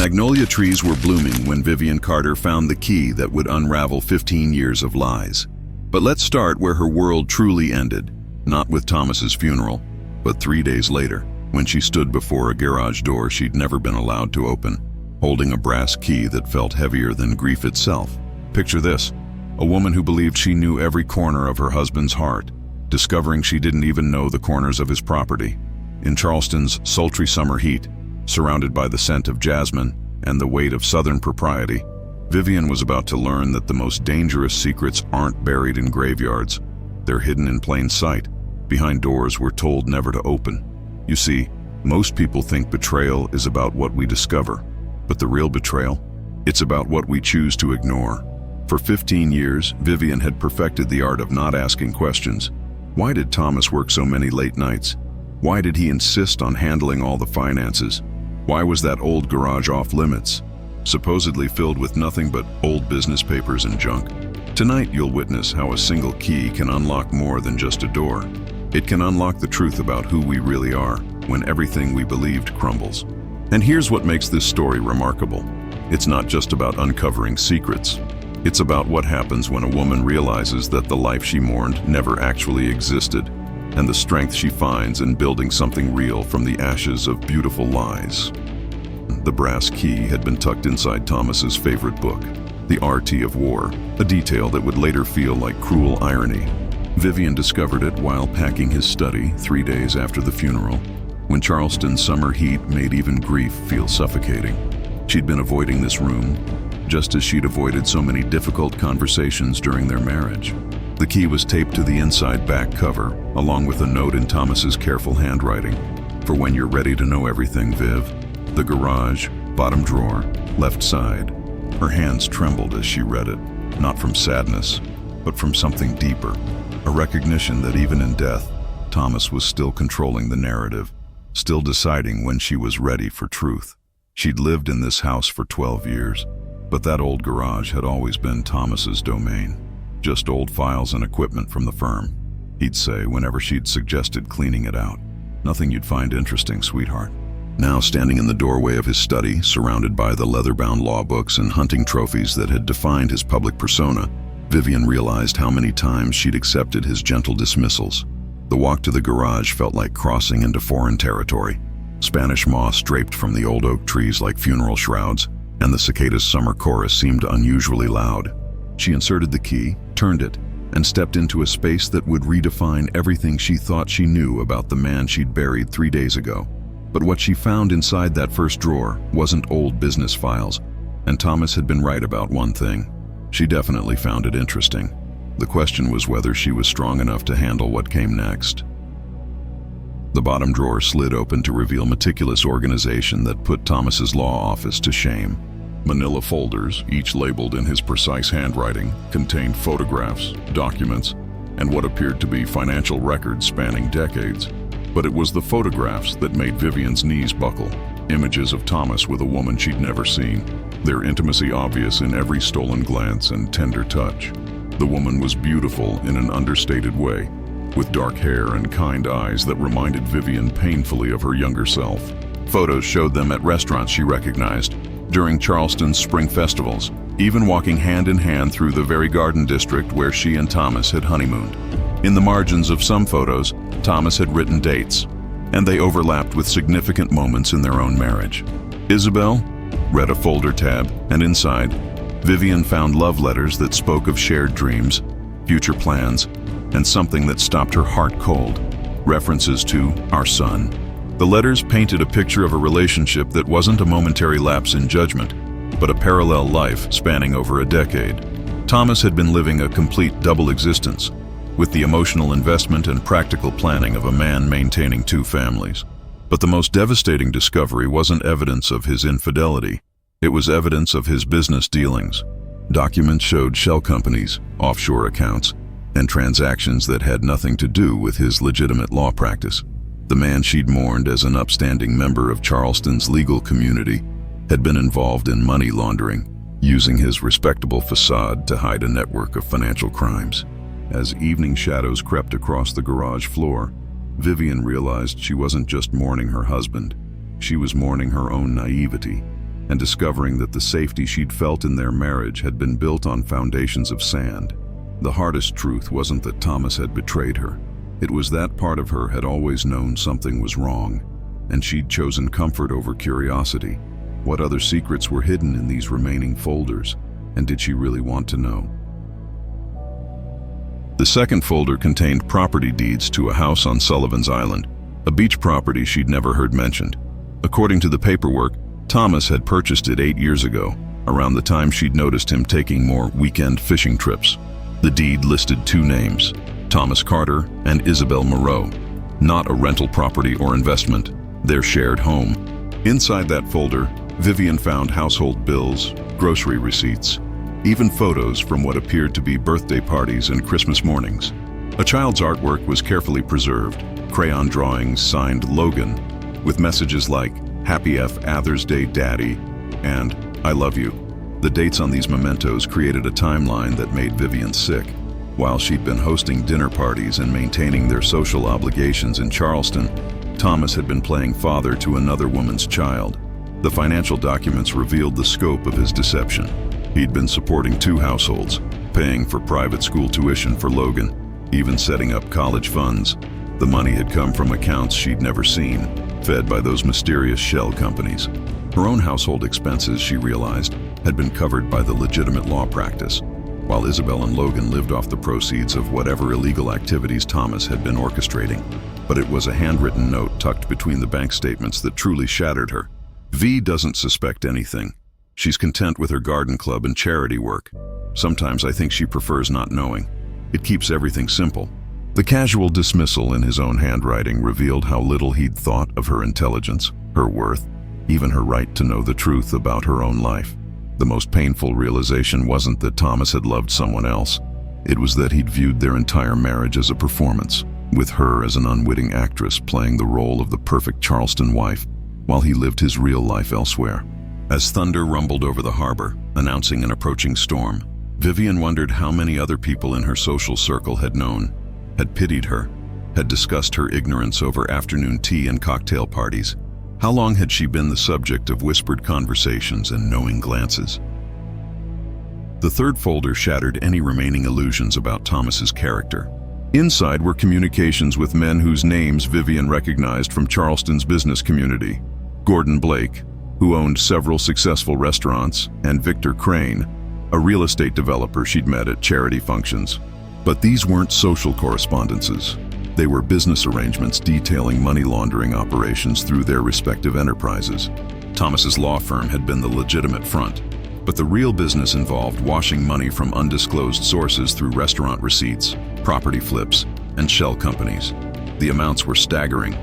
magnolia trees were blooming when Vivian Carter found the key that would unravel 15 years of lies. But let's start where her world truly ended, not with Thomas's funeral, but 3 days later, when she stood before a garage door she'd never been allowed to open, holding a brass key that felt heavier than grief itself. Picture this, a woman who believed she knew every corner of her husband's heart, discovering she didn't even know the corners of his property. In Charleston's sultry summer heat, surrounded by the scent of jasmine and the weight of Southern propriety, Vivian was about to learn that the most dangerous secrets aren't buried in graveyards. They're hidden in plain sight, behind doors we're told never to open. You see, most people think betrayal is about what we discover, but the real betrayal? It's about what we choose to ignore. For 15 years, Vivian had perfected the art of not asking questions. Why did Thomas work so many late nights? Why did he insist on handling all the finances? Why was that old garage off limits, supposedly filled with nothing but old business papers and junk? Tonight you'll witness how a single key can unlock more than just a door. It can unlock the truth about who we really are when everything we believed crumbles. And here's what makes this story remarkable. It's not just about uncovering secrets. It's about what happens when a woman realizes that the life she mourned never actually existed, and the strength she finds in building something real from the ashes of beautiful lies. The brass key had been tucked inside Thomas's favorite book, The Art of War, a detail that would later feel like cruel irony. Vivian discovered it while packing his study 3 days after the funeral, when Charleston's summer heat made even grief feel suffocating. She'd been avoiding this room, just as she'd avoided so many difficult conversations during their marriage. The key was taped to the inside back cover, along with a note in Thomas's careful handwriting. For when you're ready to know everything, Viv. The garage, bottom drawer, left side. Her hands trembled as she read it, not from sadness, but from something deeper. A recognition that even in death, Thomas was still controlling the narrative, still deciding when she was ready for truth. She'd lived in this house for 12 years, but that old garage had always been Thomas's domain. Just old files and equipment from the firm, he'd say whenever she'd suggested cleaning it out. Nothing you'd find interesting, sweetheart. Now standing in the doorway of his study, surrounded by the leather-bound law books and hunting trophies that had defined his public persona, Vivian realized how many times she'd accepted his gentle dismissals. The walk to the garage felt like crossing into foreign territory. Spanish moss draped from the old oak trees like funeral shrouds, and the cicadas' summer chorus seemed unusually loud. She inserted the key, turned it, and stepped into a space that would redefine everything she thought she knew about the man she'd buried 3 days ago. But what she found inside that first drawer wasn't old business files, and Thomas had been right about one thing. She definitely found it interesting. The question was whether she was strong enough to handle what came next. The bottom drawer slid open to reveal meticulous organization that put Thomas's law office to shame. Manila folders, each labeled in his precise handwriting, contained photographs, documents, and what appeared to be financial records spanning decades. But it was the photographs that made Vivian's knees buckle. Images of Thomas with a woman she'd never seen, their intimacy obvious in every stolen glance and tender touch. The woman was beautiful in an understated way, with dark hair and kind eyes that reminded Vivian painfully of her younger self. Photos showed them at restaurants she recognized, during Charleston's spring festivals, even walking hand in hand through the very garden district where she and Thomas had honeymooned. In the margins of some photos, Thomas had written dates, and they overlapped with significant moments in their own marriage. Isabel read a folder tab, and inside, Vivian found love letters that spoke of shared dreams, future plans, and something that stopped her heart cold: references to our son. The letters painted a picture of a relationship that wasn't a momentary lapse in judgment, but a parallel life spanning over a decade. Thomas had been living a complete double existence, with the emotional investment and practical planning of a man maintaining 2 families. But the most devastating discovery wasn't evidence of his infidelity. It was evidence of his business dealings. Documents showed shell companies, offshore accounts, and transactions that had nothing to do with his legitimate law practice. The man she'd mourned as an upstanding member of Charleston's legal community had been involved in money laundering, using his respectable facade to hide a network of financial crimes. As evening shadows crept across the garage floor, Vivian realized she wasn't just mourning her husband, she was mourning her own naivety. and discovering that the safety she'd felt in their marriage had been built on foundations of sand. The hardest truth wasn't that Thomas had betrayed her. It was that part of her had always known something was wrong, and she'd chosen comfort over curiosity. What other secrets were hidden in these remaining folders, and did she really want to know? The second folder contained property deeds to a house on Sullivan's Island, a beach property she'd never heard mentioned. According to the paperwork, Thomas had purchased it 8 years ago, around the time she'd noticed him taking more weekend fishing trips. The deed listed 2 names, Thomas Carter and Isabel Moreau, not a rental property or investment, their shared home. Inside that folder, Vivian found household bills, grocery receipts, even photos from what appeared to be birthday parties and Christmas mornings. A child's artwork was carefully preserved, crayon drawings signed Logan, with messages like, "Happy Father's Day, Daddy," and "I love you." The dates on these mementos created a timeline that made Vivian sick. While she'd been hosting dinner parties and maintaining their social obligations in Charleston, Thomas had been playing father to another woman's child. The financial documents revealed the scope of his deception. He'd been supporting 2 households, paying for private school tuition for Logan, even setting up college funds. The money had come from accounts she'd never seen, fed by those mysterious shell companies. Her own household expenses, she realized, had been covered by the legitimate law practice, while Isabel and Logan lived off the proceeds of whatever illegal activities Thomas had been orchestrating. But it was a handwritten note tucked between the bank statements that truly shattered her. V doesn't suspect anything. She's content with her garden club and charity work. Sometimes I think she prefers not knowing. It keeps everything simple. The casual dismissal in his own handwriting revealed how little he'd thought of her intelligence, her worth, even her right to know the truth about her own life. The most painful realization wasn't that Thomas had loved someone else. It was that he'd viewed their entire marriage as a performance, with her as an unwitting actress playing the role of the perfect Charleston wife, while he lived his real life elsewhere. As thunder rumbled over the harbor, announcing an approaching storm, Vivian wondered how many other people in her social circle had known, had pitied her, had discussed her ignorance over afternoon tea and cocktail parties. How long had she been the subject of whispered conversations and knowing glances? The third folder shattered any remaining illusions about Thomas's character. Inside were communications with men whose names Vivian recognized from Charleston's business community. Gordon Blake, who owned several successful restaurants, and Victor Crane, a real estate developer she'd met at charity functions. But these weren't social correspondences. They were business arrangements detailing money laundering operations through their respective enterprises. Thomas's law firm had been the legitimate front, but the real business involved washing money from undisclosed sources through restaurant receipts, property flips, and shell companies. The amounts were staggering,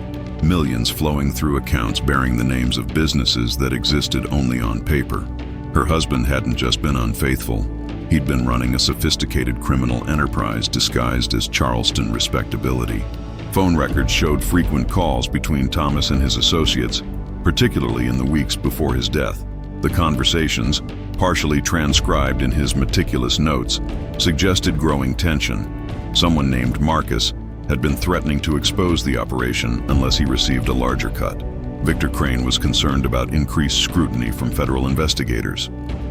millions flowing through accounts bearing the names of businesses that existed only on paper. Her husband hadn't just been unfaithful. He'd been running a sophisticated criminal enterprise disguised as Charleston respectability. Phone records showed frequent calls between Thomas and his associates, particularly in the weeks before his death. The conversations, partially transcribed in his meticulous notes, suggested growing tension. Someone named Marcus had been threatening to expose the operation unless he received a larger cut. Victor Crane was concerned about increased scrutiny from federal investigators.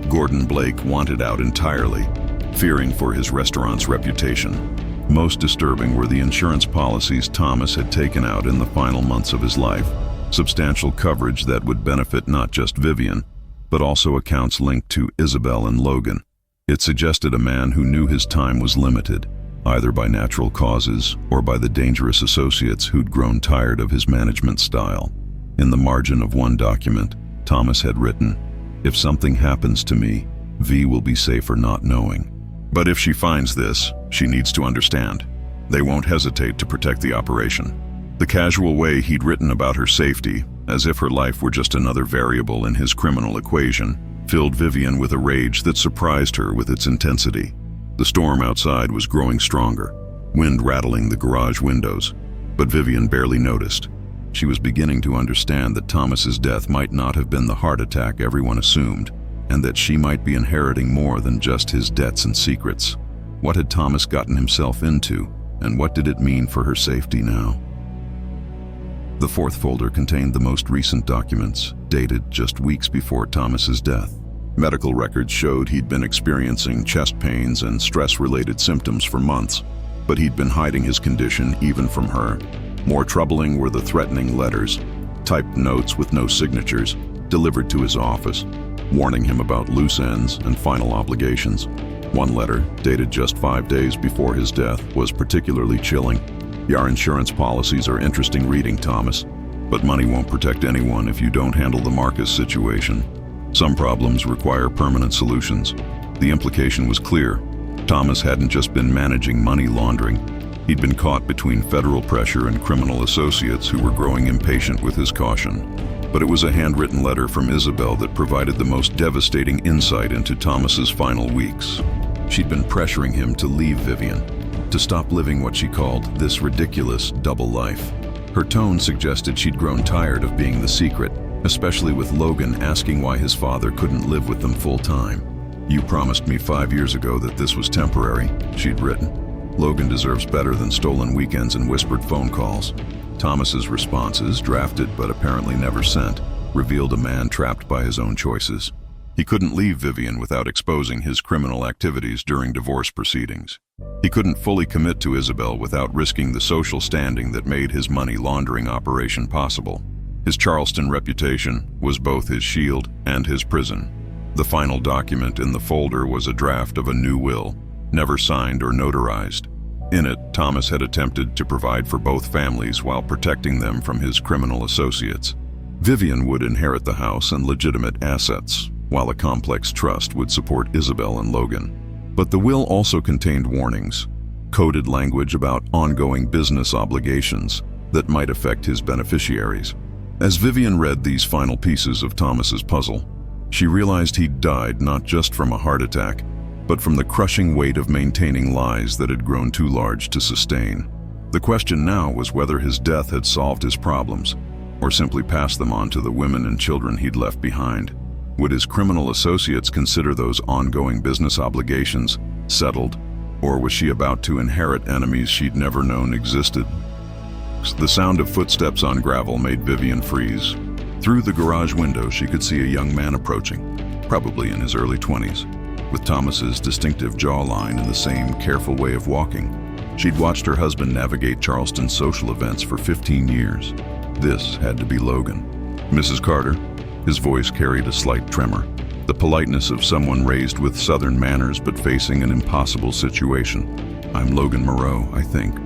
Gordon Blake wanted out entirely, fearing for his restaurant's reputation. Most disturbing were the insurance policies Thomas had taken out in the final months of his life, substantial coverage that would benefit not just Vivian, but also accounts linked to Isabel and Logan. It suggested a man who knew his time was limited, either by natural causes or by the dangerous associates who'd grown tired of his management style. In the margin of one document, Thomas had written, "If something happens to me, V will be safer not knowing. But if she finds this, she needs to understand. They won't hesitate to protect the operation." The casual way he'd written about her safety, as if her life were just another variable in his criminal equation, filled Vivian with a rage that surprised her with its intensity. The storm outside was growing stronger, wind rattling the garage windows, but Vivian barely noticed. She was beginning to understand that Thomas's death might not have been the heart attack everyone assumed, and that she might be inheriting more than just his debts and secrets. What had Thomas gotten himself into, and what did it mean for her safety now? The fourth folder contained the most recent documents, dated just weeks before Thomas's death. Medical records showed he'd been experiencing chest pains and stress-related symptoms for months, but he'd been hiding his condition even from her. More troubling were the threatening letters, typed notes with no signatures, delivered to his office, warning him about loose ends and final obligations. One letter, dated just 5 days before his death, was particularly chilling. "Your insurance policies are interesting reading, Thomas, but money won't protect anyone if you don't handle the Marcus situation. Some problems require permanent solutions." The implication was clear. Thomas hadn't just been managing money laundering. He'd been caught between federal pressure and criminal associates who were growing impatient with his caution. But it was a handwritten letter from Isabel that provided the most devastating insight into Thomas's final weeks. She'd been pressuring him to leave Vivian, to stop living what she called this ridiculous double life. Her tone suggested she'd grown tired of being the secret, especially with Logan asking why his father couldn't live with them full time. "You promised me 5 years ago that this was temporary," she'd written. "Logan deserves better than stolen weekends and whispered phone calls." Thomas's responses, drafted but apparently never sent, revealed a man trapped by his own choices. He couldn't leave Vivian without exposing his criminal activities during divorce proceedings. He couldn't fully commit to Isabel without risking the social standing that made his money laundering operation possible. His Charleston reputation was both his shield and his prison. The final document in the folder was a draft of a new will, never signed or notarized. In it, Thomas had attempted to provide for both families while protecting them from his criminal associates. Vivian would inherit the house and legitimate assets, while a complex trust would support Isabel and Logan. But the will also contained warnings, coded language about ongoing business obligations that might affect his beneficiaries. As Vivian read these final pieces of Thomas's puzzle, she realized he'd died not just from a heart attack, but from the crushing weight of maintaining lies that had grown too large to sustain. The question now was whether his death had solved his problems, or simply passed them on to the women and children he'd left behind. Would his criminal associates consider those ongoing business obligations settled, or was she about to inherit enemies she'd never known existed? The sound of footsteps on gravel made Vivian freeze. Through the garage window, she could see a young man approaching, probably in his early 20s. With Thomas's distinctive jawline and the same careful way of walking. She'd watched her husband navigate Charleston's social events for 15 years. This had to be Logan. "Mrs. Carter?" His voice carried a slight tremor, the politeness of someone raised with Southern manners but facing an impossible situation. "I'm Logan Moreau, I think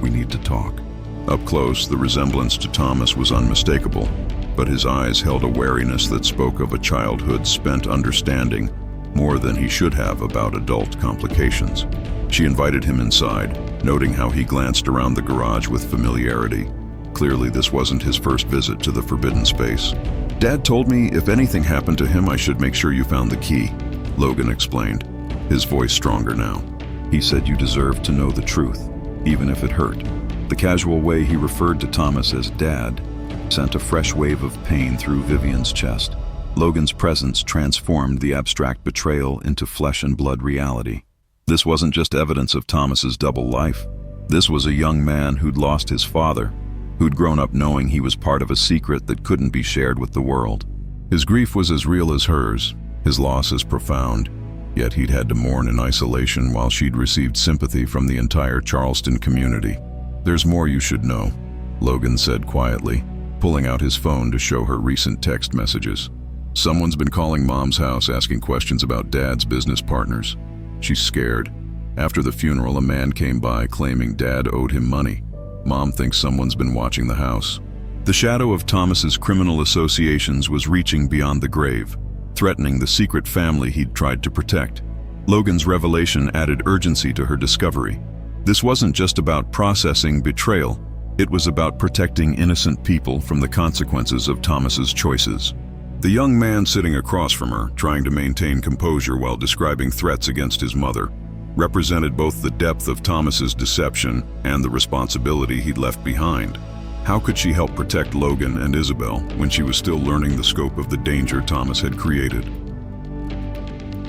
we need to talk." Up close, the resemblance to Thomas was unmistakable, but his eyes held a wariness that spoke of a childhood spent understanding more than he should have about adult complications. She invited him inside, noting how he glanced around the garage with familiarity. Clearly, this wasn't his first visit to the forbidden space. "Dad told me if anything happened to him, I should make sure you found the key," Logan explained, his voice stronger now. "He said you deserved to know the truth, even if it hurt." The casual way he referred to Thomas as Dad sent a fresh wave of pain through Vivian's chest. Logan's presence transformed the abstract betrayal into flesh and blood reality. This wasn't just evidence of Thomas's double life. This was a young man who'd lost his father, who'd grown up knowing he was part of a secret that couldn't be shared with the world. His grief was as real as hers, his loss as profound, yet he'd had to mourn in isolation while she'd received sympathy from the entire Charleston community. "There's more you should know," Logan said quietly, pulling out his phone to show her recent text messages. "Someone's been calling Mom's house asking questions about Dad's business partners." She's scared. After the funeral, a man came by claiming Dad owed him money. Mom thinks someone's been watching the house. The shadow of Thomas's criminal associations was reaching beyond the grave, threatening the secret family he'd tried to protect. Logan's revelation added urgency to her discovery. This wasn't just about processing betrayal. It was about protecting innocent people from the consequences of Thomas's choices. The young man sitting across from her, trying to maintain composure while describing threats against his mother, represented both the depth of Thomas's deception and the responsibility he'd left behind. How could she help protect Logan and Isabel when she was still learning the scope of the danger Thomas had created?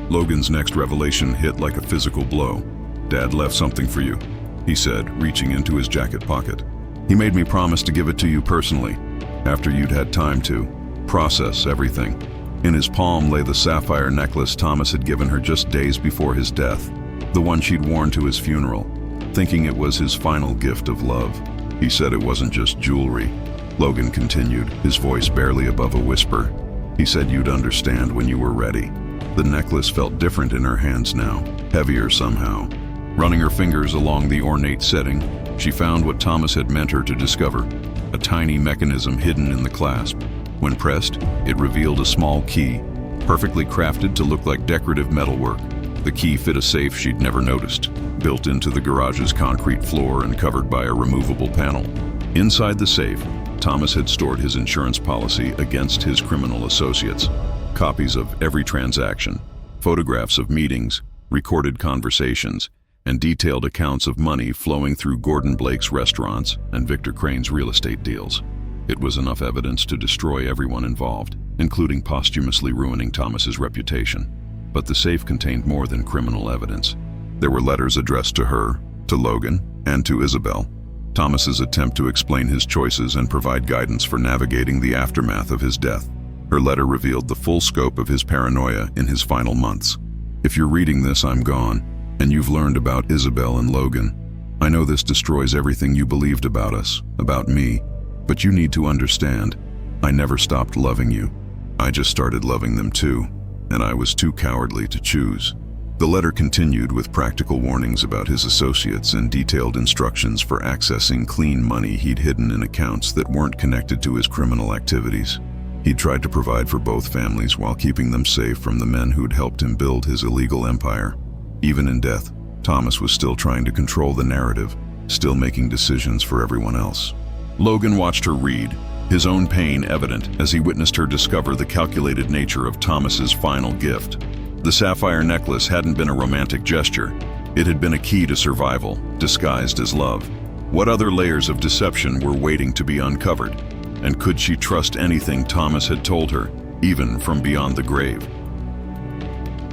Logan's next revelation hit like a physical blow. "Dad left something for you," he said, reaching into his jacket pocket. He made me promise to give it to you personally, after you'd had time to process everything. In his palm lay the sapphire necklace Thomas had given her just days before his death, the one she'd worn to his funeral, thinking it was his final gift of love. He said it wasn't just jewelry. Logan continued, his voice barely above a whisper. He said you'd understand when you were ready. The necklace felt different in her hands now, heavier somehow. Running her fingers along the ornate setting, she found what Thomas had meant her to discover, a tiny mechanism hidden in the clasp. When pressed, it revealed a small key, perfectly crafted to look like decorative metalwork. The key fit a safe she'd never noticed, built into the garage's concrete floor and covered by a removable panel. Inside the safe, Thomas had stored his insurance policy against his criminal associates, copies of every transaction, photographs of meetings, recorded conversations, and detailed accounts of money flowing through Gordon Blake's restaurants and Victor Crane's real estate deals. It was enough evidence to destroy everyone involved, including posthumously ruining Thomas's reputation. But the safe contained more than criminal evidence. There were letters addressed to her, to Logan, and to Isabel. Thomas's attempt to explain his choices and provide guidance for navigating the aftermath of his death. Her letter revealed the full scope of his paranoia in his final months. If you're reading this, I'm gone, and you've learned about Isabel and Logan. I know this destroys everything you believed about us, about me, but you need to understand, I never stopped loving you. I just started loving them too, and I was too cowardly to choose. The letter continued with practical warnings about his associates and detailed instructions for accessing clean money he'd hidden in accounts that weren't connected to his criminal activities. He'd tried to provide for both families while keeping them safe from the men who'd helped him build his illegal empire. Even in death, Thomas was still trying to control the narrative, still making decisions for everyone else. Logan watched her read, his own pain evident as he witnessed her discover the calculated nature of Thomas's final gift. The sapphire necklace hadn't been a romantic gesture. It had been a key to survival, disguised as love. What other layers of deception were waiting to be uncovered? And could she trust anything Thomas had told her, even from beyond the grave?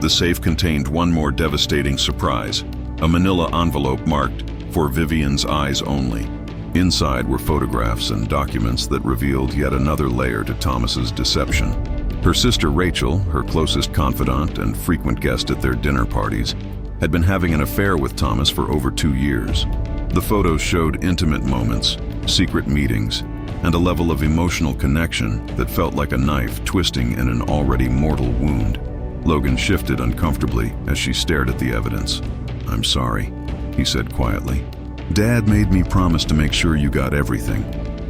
The safe contained one more devastating surprise, a manila envelope marked, "For Vivian's eyes only." Inside were photographs and documents that revealed yet another layer to Thomas's deception. Her sister Rachel, her closest confidant and frequent guest at their dinner parties, had been having an affair with Thomas for over 2 years. The photos showed intimate moments, secret meetings, and a level of emotional connection that felt like a knife twisting in an already mortal wound. Logan shifted uncomfortably as she stared at the evidence. "I'm sorry," he said quietly. "Dad made me promise to make sure you got everything.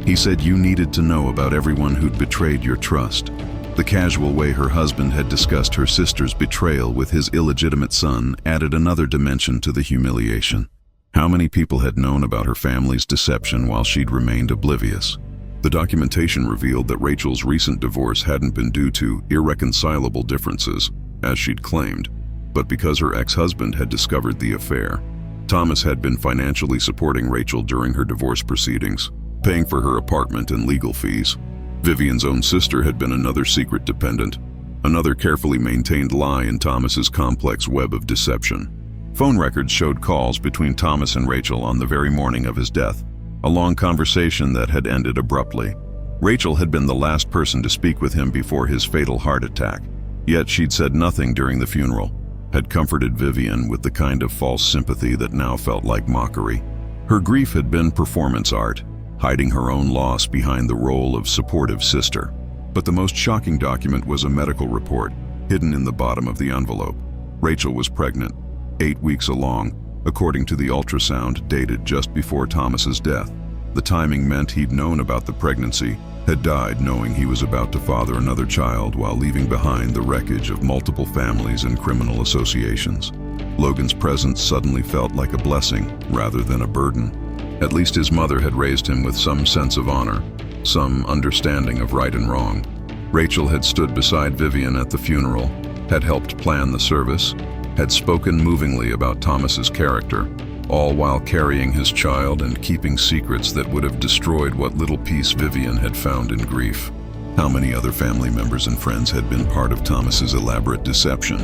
He said you needed to know about everyone who'd betrayed your trust." The casual way her husband had discussed her sister's betrayal with his illegitimate son added another dimension to the humiliation. How many people had known about her family's deception while she'd remained oblivious? The documentation revealed that Rachel's recent divorce hadn't been due to irreconcilable differences, as she'd claimed, but because her ex-husband had discovered the affair. Thomas had been financially supporting Rachel during her divorce proceedings, paying for her apartment and legal fees. Vivian's own sister had been another secret dependent, another carefully maintained lie in Thomas's complex web of deception. Phone records showed calls between Thomas and Rachel on the very morning of his death, a long conversation that had ended abruptly. Rachel had been the last person to speak with him before his fatal heart attack, yet she'd said nothing during the funeral, had comforted Vivian with the kind of false sympathy that now felt like mockery. Her grief had been performance art, hiding her own loss behind the role of supportive sister. But the most shocking document was a medical report, hidden in the bottom of the envelope. Rachel was pregnant, 8 weeks along, according to the ultrasound dated just before Thomas's death. The timing meant he'd known about the pregnancy, had died knowing he was about to father another child while leaving behind the wreckage of multiple families and criminal associations. Logan's presence suddenly felt like a blessing rather than a burden. At least his mother had raised him with some sense of honor, some understanding of right and wrong. Rachel had stood beside Vivian at the funeral, had helped plan the service, had spoken movingly about Thomas's character, all while carrying his child and keeping secrets that would have destroyed what little peace Vivian had found in grief. How many other family members and friends had been part of Thomas's elaborate deception?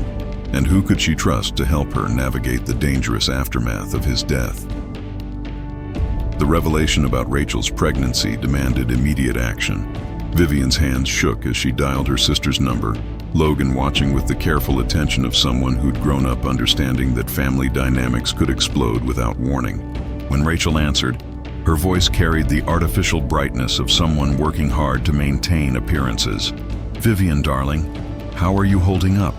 And who could she trust to help her navigate the dangerous aftermath of his death? The revelation about Rachel's pregnancy demanded immediate action. Vivian's hands shook as she dialed her sister's number, Logan watching with the careful attention of someone who'd grown up understanding that family dynamics could explode without warning. When Rachel answered, her voice carried the artificial brightness of someone working hard to maintain appearances. "Vivian, darling, how are you holding up?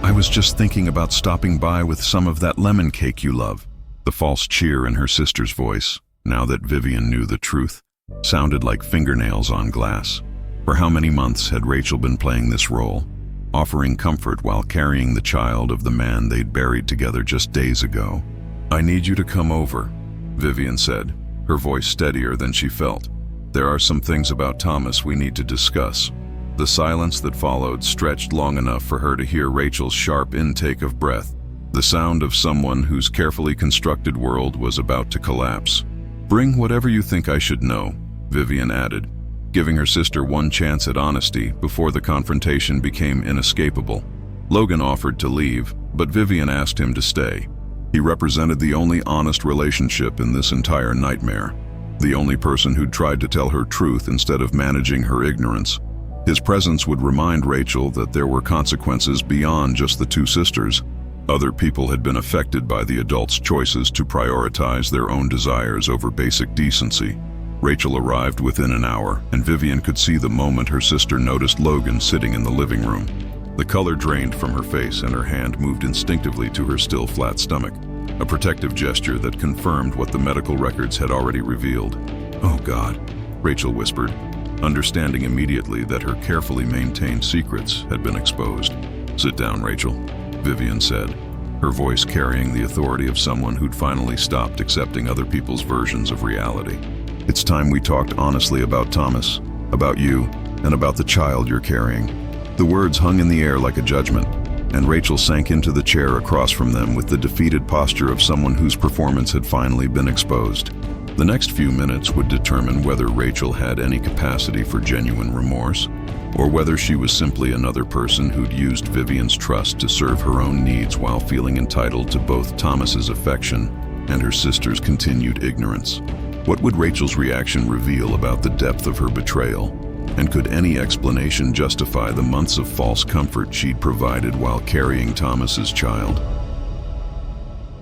I was just thinking about stopping by with some of that lemon cake you love." The false cheer in her sister's voice, now that Vivian knew the truth, sounded like fingernails on glass. For how many months had Rachel been playing this role, offering comfort while carrying the child of the man they'd buried together just days ago? "I need you to come over," Vivian said, her voice steadier than she felt. "There are some things about Thomas we need to discuss." The silence that followed stretched long enough for her to hear Rachel's sharp intake of breath, the sound of someone whose carefully constructed world was about to collapse. "Bring whatever you think I should know," Vivian added, giving her sister one chance at honesty before the confrontation became inescapable. Logan offered to leave, but Vivian asked him to stay. He represented the only honest relationship in this entire nightmare, the only person who'd tried to tell her truth instead of managing her ignorance. His presence would remind Rachel that there were consequences beyond just the two sisters. Other people had been affected by the adults' choices to prioritize their own desires over basic decency. Rachel arrived within an hour, and Vivian could see the moment her sister noticed Logan sitting in the living room. The color drained from her face and her hand moved instinctively to her still flat stomach, a protective gesture that confirmed what the medical records had already revealed. "Oh God," Rachel whispered, understanding immediately that her carefully maintained secrets had been exposed. "Sit down, Rachel," Vivian said, her voice carrying the authority of someone who'd finally stopped accepting other people's versions of reality. "It's time we talked honestly about Thomas, about you, and about the child you're carrying." The words hung in the air like a judgment, and Rachel sank into the chair across from them with the defeated posture of someone whose performance had finally been exposed. The next few minutes would determine whether Rachel had any capacity for genuine remorse, or whether she was simply another person who'd used Vivian's trust to serve her own needs while feeling entitled to both Thomas's affection and her sister's continued ignorance. What would Rachel's reaction reveal about the depth of her betrayal? And could any explanation justify the months of false comfort she'd provided while carrying Thomas's child?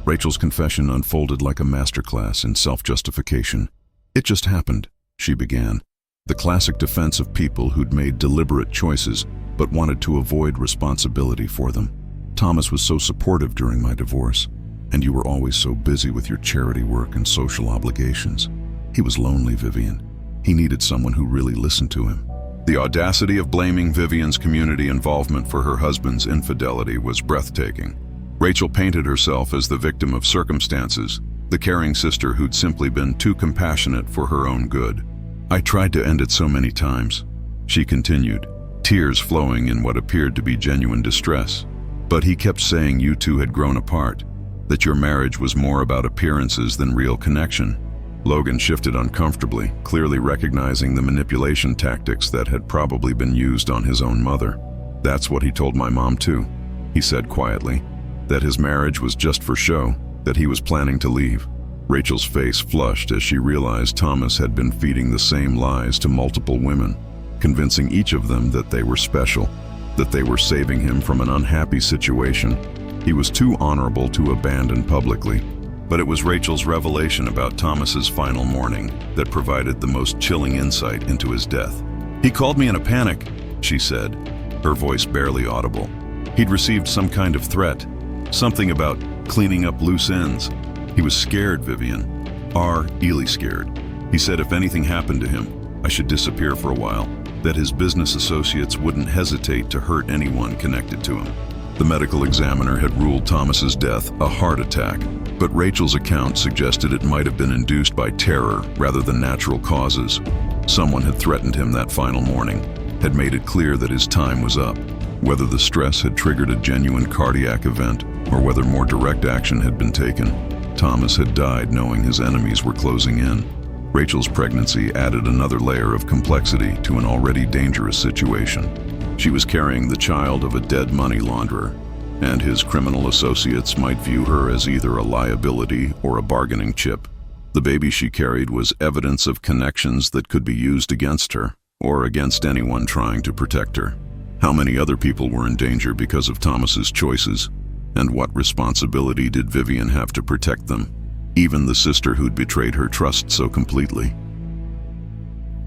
Rachel's confession unfolded like a masterclass in self-justification. "It just happened," she began, the classic defense of people who'd made deliberate choices but wanted to avoid responsibility for them. "Thomas was so supportive during my divorce, and you were always so busy with your charity work and social obligations. He was lonely, Vivian. He needed someone who really listened to him." The audacity of blaming Vivian's community involvement for her husband's infidelity was breathtaking. Rachel painted herself as the victim of circumstances, the caring sister who'd simply been too compassionate for her own good. "I tried to end it so many times," she continued, tears flowing in what appeared to be genuine distress. "But he kept saying you two had grown apart, that your marriage was more about appearances than real connection." Logan shifted uncomfortably, clearly recognizing the manipulation tactics that had probably been used on his own mother. "That's what he told my mom too," he said quietly, that his marriage was just for show, that he was planning to leave. Rachel's face flushed as she realized Thomas had been feeding the same lies to multiple women, convincing each of them that they were special, that they were saving him from an unhappy situation. He was too honorable to abandon publicly. But it was Rachel's revelation about Thomas's final morning that provided the most chilling insight into his death. "He called me in a panic," she said, her voice barely audible. "He'd received some kind of threat, something about cleaning up loose ends. He was scared, Vivian. Really scared. He said if anything happened to him, I should disappear for a while, that his business associates wouldn't hesitate to hurt anyone connected to him." The medical examiner had ruled Thomas's death a heart attack, but Rachel's account suggested it might have been induced by terror rather than natural causes. Someone had threatened him that final morning, had made it clear that his time was up. Whether the stress had triggered a genuine cardiac event or whether more direct action had been taken, Thomas had died knowing his enemies were closing in. Rachel's pregnancy added another layer of complexity to an already dangerous situation. She was carrying the child of a dead money launderer, and his criminal associates might view her as either a liability or a bargaining chip. The baby she carried was evidence of connections that could be used against her, or against anyone trying to protect her. How many other people were in danger because of Thomas's choices? And what responsibility did Vivian have to protect them? Even the sister who'd betrayed her trust so completely.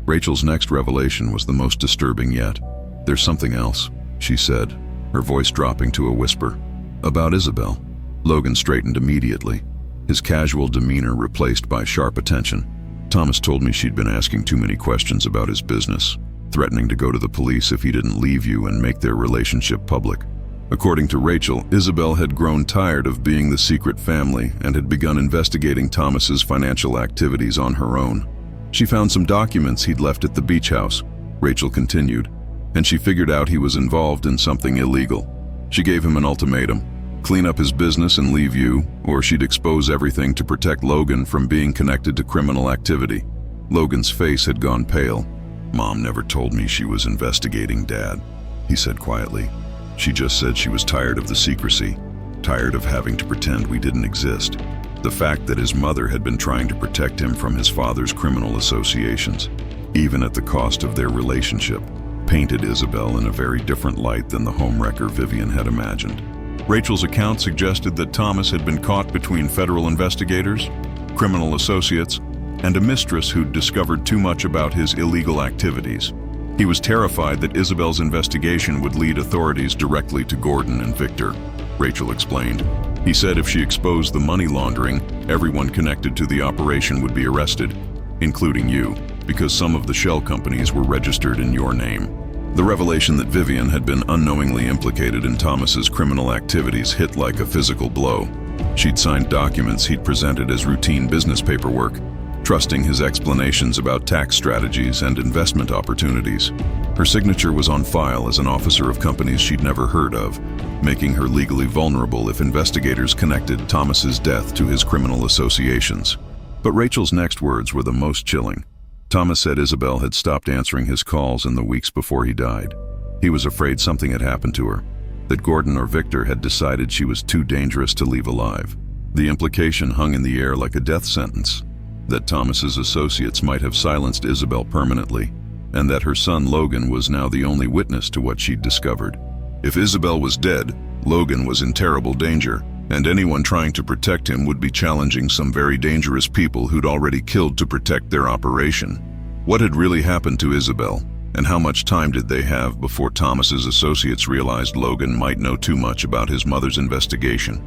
Rachel's next revelation was the most disturbing yet. "There's something else," she said, her voice dropping to a whisper. "About Isabel." Logan straightened immediately, his casual demeanor replaced by sharp attention. "Thomas told me she'd been asking too many questions about his business, threatening to go to the police if he didn't leave you and make their relationship public." According to Rachel, Isabel had grown tired of being the secret family and had begun investigating Thomas's financial activities on her own. "She found some documents he'd left at the beach house," Rachel continued, "and she figured out he was involved in something illegal. She gave him an ultimatum: clean up his business and leave you, or she'd expose everything to protect Logan from being connected to criminal activity." Logan's face had gone pale. "Mom never told me she was investigating Dad," he said quietly. "She just said she was tired of the secrecy, tired of having to pretend we didn't exist." The fact that his mother had been trying to protect him from his father's criminal associations, even at the cost of their relationship, painted Isabel in a very different light than the homewrecker Vivian had imagined. Rachel's account suggested that Thomas had been caught between federal investigators, criminal associates, and a mistress who'd discovered too much about his illegal activities. He was terrified that Isabel's investigation would lead authorities directly to Gordon and Victor, Rachel explained. He said if she exposed the money laundering, everyone connected to the operation would be arrested, including you, because some of the shell companies were registered in your name. The revelation that Vivian had been unknowingly implicated in Thomas's criminal activities hit like a physical blow. She'd signed documents he'd presented as routine business paperwork, trusting his explanations about tax strategies and investment opportunities. Her signature was on file as an officer of companies she'd never heard of, making her legally vulnerable if investigators connected Thomas's death to his criminal associations. But Rachel's next words were the most chilling. Thomas said Isabel had stopped answering his calls in the weeks before he died. He was afraid something had happened to her, that Gordon or Victor had decided she was too dangerous to leave alive. The implication hung in the air like a death sentence, that Thomas's associates might have silenced Isabel permanently, and that her son Logan was now the only witness to what she'd discovered. If Isabel was dead, Logan was in terrible danger, and anyone trying to protect him would be challenging some very dangerous people who'd already killed to protect their operation. What had really happened to Isabel, and how much time did they have before Thomas's associates realized Logan might know too much about his mother's investigation?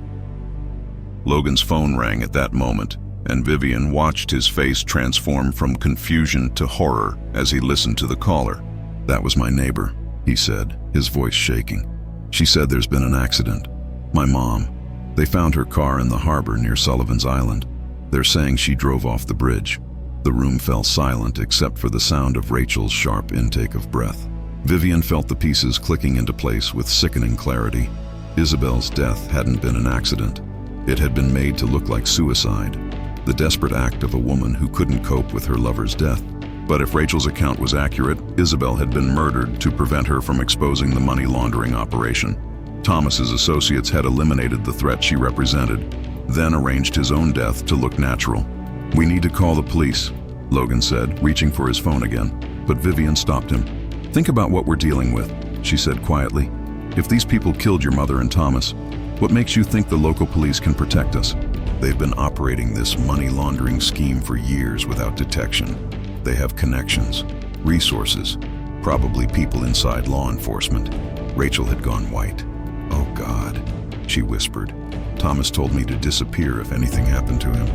Logan's phone rang at that moment, and Vivian watched his face transform from confusion to horror as he listened to the caller. "That was my neighbor," he said, his voice shaking. "She said there's been an accident. My mom. They found her car in the harbor near Sullivan's Island. They're saying she drove off the bridge." The room fell silent except for the sound of Rachel's sharp intake of breath. Vivian felt the pieces clicking into place with sickening clarity. Isabel's death hadn't been an accident. It had been made to look like suicide, the desperate act of a woman who couldn't cope with her lover's death. But if Rachel's account was accurate, Isabel had been murdered to prevent her from exposing the money laundering operation. Thomas's associates had eliminated the threat she represented, then arranged his own death to look natural. "We need to call the police," Logan said, reaching for his phone again. But Vivian stopped him. "Think about what we're dealing with," she said quietly. "If these people killed your mother and Thomas, what makes you think the local police can protect us? They've been operating this money laundering scheme for years without detection. They have connections, resources, probably people inside law enforcement." Rachel had gone white. "Oh God," she whispered. "Thomas told me to disappear if anything happened to him.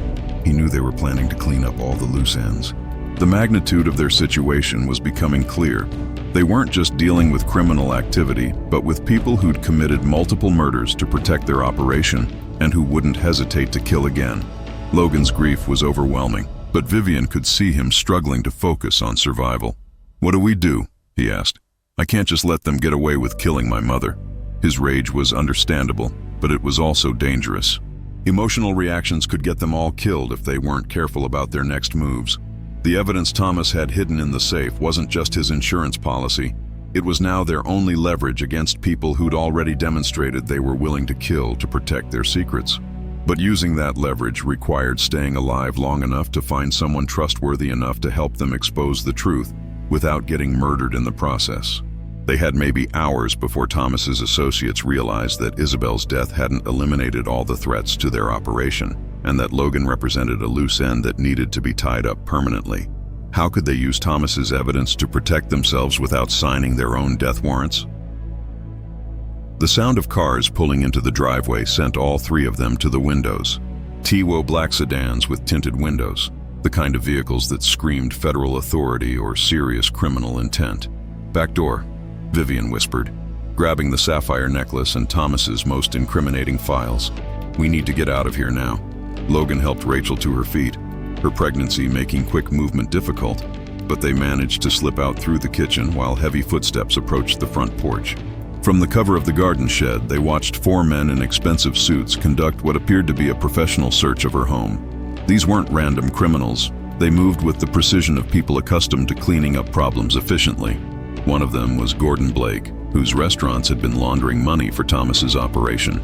He knew they were planning to clean up all the loose ends." The magnitude of their situation was becoming clear. They weren't just dealing with criminal activity, but with people who'd committed multiple murders to protect their operation and who wouldn't hesitate to kill again. Logan's grief was overwhelming, but Vivian could see him struggling to focus on survival. "What do we do?" he asked. "I can't just let them get away with killing my mother." His rage was understandable, but it was also dangerous. Emotional reactions could get them all killed if they weren't careful about their next moves. The evidence Thomas had hidden in the safe wasn't just his insurance policy. It was now their only leverage against people who'd already demonstrated they were willing to kill to protect their secrets. But using that leverage required staying alive long enough to find someone trustworthy enough to help them expose the truth without getting murdered in the process. They had maybe hours before Thomas's associates realized that Isabel's death hadn't eliminated all the threats to their operation, and that Logan represented a loose end that needed to be tied up permanently. How could they use Thomas's evidence to protect themselves without signing their own death warrants? The sound of cars pulling into the driveway sent all three of them to the windows. T-Wo black sedans with tinted windows, the kind of vehicles that screamed federal authority or serious criminal intent. "Back door," Vivian whispered, grabbing the sapphire necklace and Thomas's most incriminating files. "We need to get out of here now." Logan helped Rachel to her feet, her pregnancy making quick movement difficult, but they managed to slip out through the kitchen while heavy footsteps approached the front porch. From the cover of the garden shed, they watched four men in expensive suits conduct what appeared to be a professional search of her home. These weren't random criminals. They moved with the precision of people accustomed to cleaning up problems efficiently. One of them was Gordon Blake, whose restaurants had been laundering money for Thomas's operation.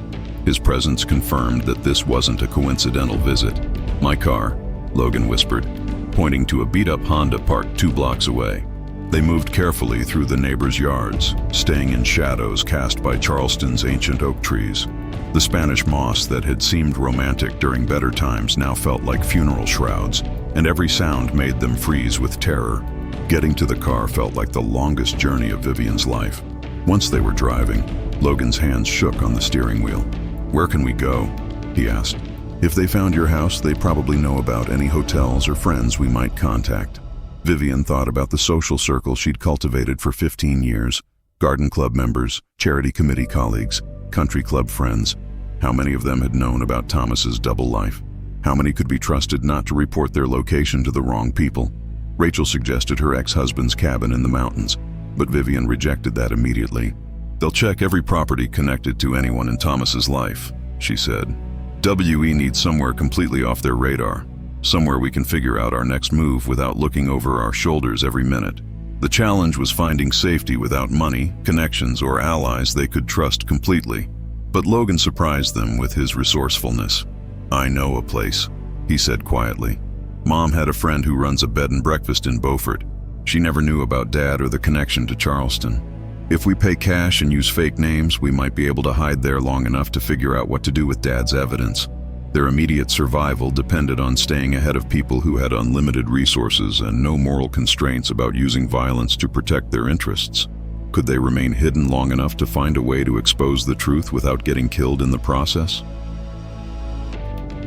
His presence confirmed that this wasn't a coincidental visit. "My car," Logan whispered, pointing to a beat-up Honda parked 2 blocks away. They moved carefully through the neighbors' yards, staying in shadows cast by Charleston's ancient oak trees. The Spanish moss that had seemed romantic during better times now felt like funeral shrouds, and every sound made them freeze with terror. Getting to the car felt like the longest journey of Vivian's life. Once they were driving, Logan's hands shook on the steering wheel. "Where can we go?" he asked. "If they found your house, they probably know about any hotels or friends we might contact." Vivian thought about the social circle she'd cultivated for 15 years. Garden club members, charity committee colleagues, country club friends. How many of them had known about Thomas's double life? How many could be trusted not to report their location to the wrong people? Rachel suggested her ex-husband's cabin in the mountains, but Vivian rejected that immediately. "They'll check every property connected to anyone in Thomas's life," she said. "WE needs somewhere completely off their radar. Somewhere we can figure out our next move without looking over our shoulders every minute." The challenge was finding safety without money, connections, or allies they could trust completely. But Logan surprised them with his resourcefulness. "I know a place," he said quietly. "Mom had a friend who runs a bed and breakfast in Beaufort. She never knew about Dad or the connection to Charleston. If we pay cash and use fake names, we might be able to hide there long enough to figure out what to do with Dad's evidence." Their immediate survival depended on staying ahead of people who had unlimited resources and no moral constraints about using violence to protect their interests. Could they remain hidden long enough to find a way to expose the truth without getting killed in the process?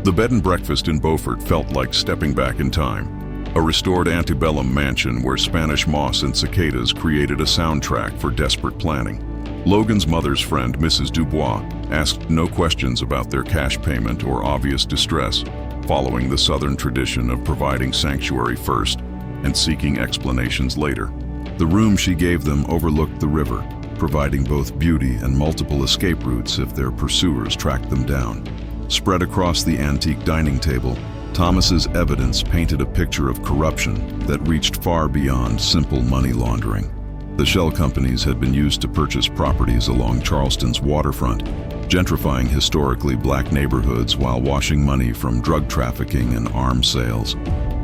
The bed and breakfast in Beaufort felt like stepping back in time. A restored antebellum mansion where Spanish moss and cicadas created a soundtrack for desperate planning. Logan's mother's friend, Mrs. Dubois, asked no questions about their cash payment or obvious distress, following the Southern tradition of providing sanctuary first and seeking explanations later. The room she gave them overlooked the river, providing both beauty and multiple escape routes if their pursuers tracked them down. Spread across the antique dining table, Thomas's evidence painted a picture of corruption that reached far beyond simple money laundering. The shell companies had been used to purchase properties along Charleston's waterfront, gentrifying historically black neighborhoods while washing money from drug trafficking and arms sales.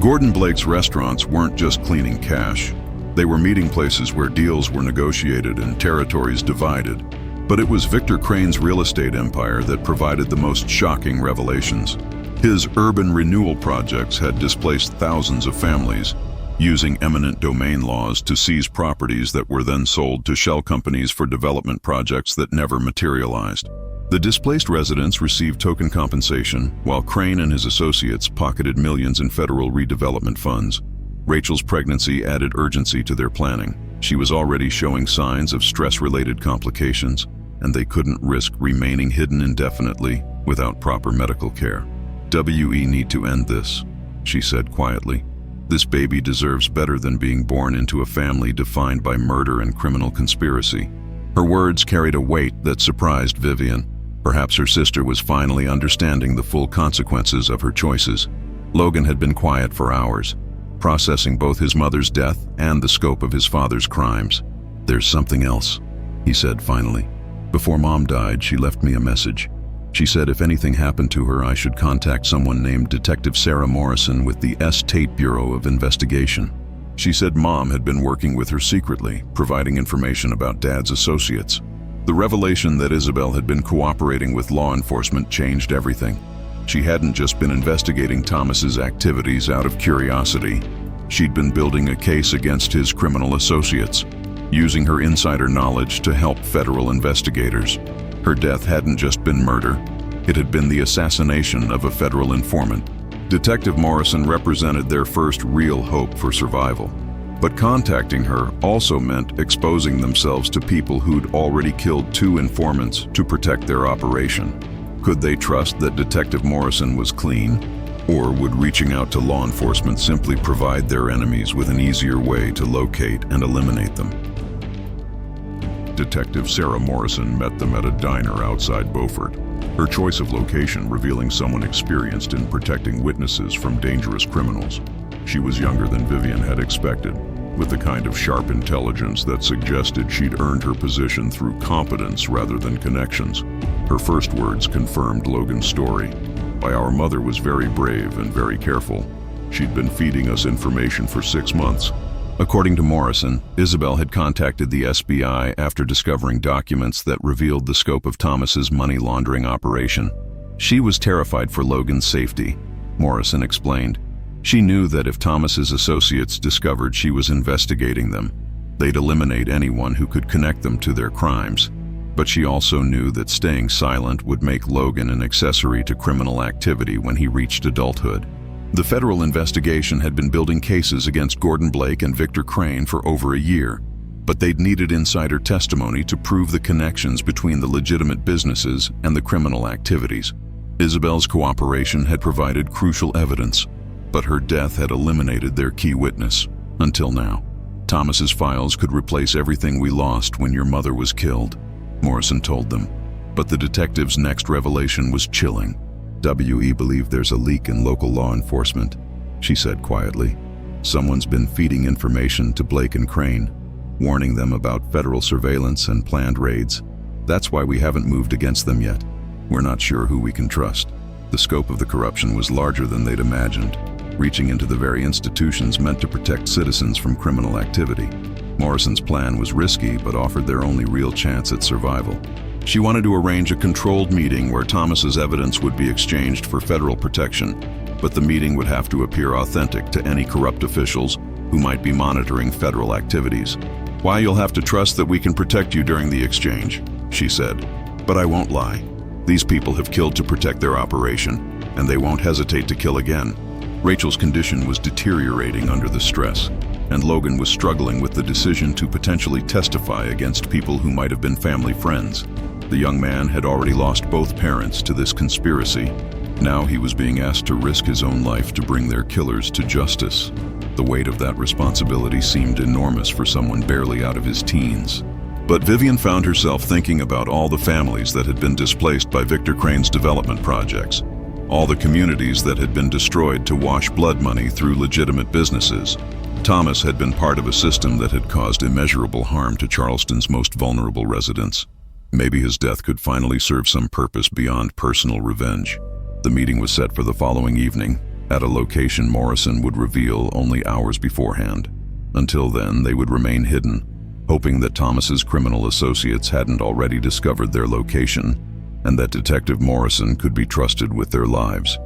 Gordon Blake's restaurants weren't just cleaning cash. They were meeting places where deals were negotiated and territories divided. But it was Victor Crane's real estate empire that provided the most shocking revelations. His urban renewal projects had displaced thousands of families, using eminent domain laws to seize properties that were then sold to shell companies for development projects that never materialized. The displaced residents received token compensation, while Crane and his associates pocketed millions in federal redevelopment funds. Rachel's pregnancy added urgency to their planning. She was already showing signs of stress-related complications, and they couldn't risk remaining hidden indefinitely without proper medical care. "We need to end this," she said quietly. "This baby deserves better than being born into a family defined by murder and criminal conspiracy." Her words carried a weight that surprised Vivian. Perhaps her sister was finally understanding the full consequences of her choices. Logan had been quiet for hours, processing both his mother's death and the scope of his father's crimes. "There's something else," he said finally. "Before Mom died, she left me a message. She said if anything happened to her, I should contact someone named Detective Sarah Morrison with the Tate Bureau of Investigation. She said Mom had been working with her secretly, providing information about Dad's associates. The revelation that Isabel had been cooperating with law enforcement changed everything. She hadn't just been investigating Thomas's activities out of curiosity. She'd been building a case against his criminal associates, using her insider knowledge to help federal investigators. Her death hadn't just been murder, it had been the assassination of a federal informant. Detective Morrison represented their first real hope for survival. But contacting her also meant exposing themselves to people who'd already killed 2 informants to protect their operation. Could they trust that Detective Morrison was clean? Or would reaching out to law enforcement simply provide their enemies with an easier way to locate and eliminate them? Detective Sarah Morrison met them at a diner outside Beaufort, her choice of location revealing someone experienced in protecting witnesses from dangerous criminals. She was younger than Vivian had expected, with the kind of sharp intelligence that suggested she'd earned her position through competence rather than connections. Her first words confirmed Logan's story. "Why, our mother was very brave and very careful. She'd been feeding us information for 6 months." According to Morrison, Isabel had contacted the SBI after discovering documents that revealed the scope of Thomas's money laundering operation. She was terrified for Logan's safety, Morrison explained. She knew that if Thomas's associates discovered she was investigating them, they'd eliminate anyone who could connect them to their crimes. But she also knew that staying silent would make Logan an accessory to criminal activity when he reached adulthood. The federal investigation had been building cases against Gordon Blake and Victor Crane for over a year, but they'd needed insider testimony to prove the connections between the legitimate businesses and the criminal activities. Isabel's cooperation had provided crucial evidence, but her death had eliminated their key witness. Until now, Thomas's files could replace everything we lost when your mother was killed, Morrison told them. But the detective's next revelation was chilling. "We believe there's a leak in local law enforcement," she said quietly. "Someone's been feeding information to Blake and Crane, warning them about federal surveillance and planned raids. That's why we haven't moved against them yet. We're not sure who we can trust." The scope of the corruption was larger than they'd imagined, reaching into the very institutions meant to protect citizens from criminal activity. Morrison's plan was risky but offered their only real chance at survival. She wanted to arrange a controlled meeting where Thomas's evidence would be exchanged for federal protection, but the meeting would have to appear authentic to any corrupt officials who might be monitoring federal activities. "Why, you'll have to trust that we can protect you during the exchange," she said. "But I won't lie. These people have killed to protect their operation, and they won't hesitate to kill again." Rachel's condition was deteriorating under the stress, and Logan was struggling with the decision to potentially testify against people who might have been family friends. The young man had already lost both parents to this conspiracy. Now he was being asked to risk his own life to bring their killers to justice. The weight of that responsibility seemed enormous for someone barely out of his teens. But Vivian found herself thinking about all the families that had been displaced by Victor Crane's development projects, all the communities that had been destroyed to wash blood money through legitimate businesses. Thomas had been part of a system that had caused immeasurable harm to Charleston's most vulnerable residents. Maybe his death could finally serve some purpose beyond personal revenge. The meeting was set for the following evening, at a location Morrison would reveal only hours beforehand. Until then, they would remain hidden, hoping that Thomas's criminal associates hadn't already discovered their location, and that Detective Morrison could be trusted with their lives.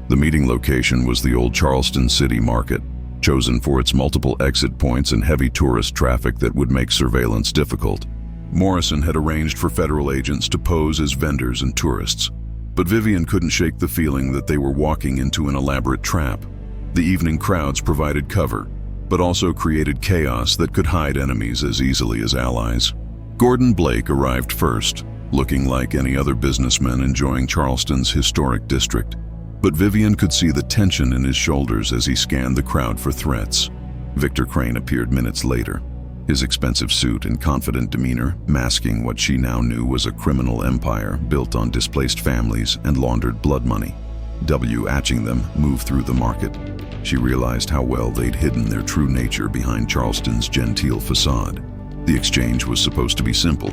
The meeting location was the old Charleston City Market, chosen for its multiple exit points and heavy tourist traffic that would make surveillance difficult. Morrison had arranged for federal agents to pose as vendors and tourists, but Vivian couldn't shake the feeling that they were walking into an elaborate trap. The evening crowds provided cover, but also created chaos that could hide enemies as easily as allies. Gordon Blake arrived first, looking like any other businessman enjoying Charleston's historic district. But Vivian could see the tension in his shoulders as he scanned the crowd for threats. Victor Crane appeared minutes later, his expensive suit and confident demeanor masking what she now knew was a criminal empire built on displaced families and laundered blood money. Atching them moved through the market. She realized how well they'd hidden their true nature behind Charleston's genteel facade. The exchange was supposed to be simple.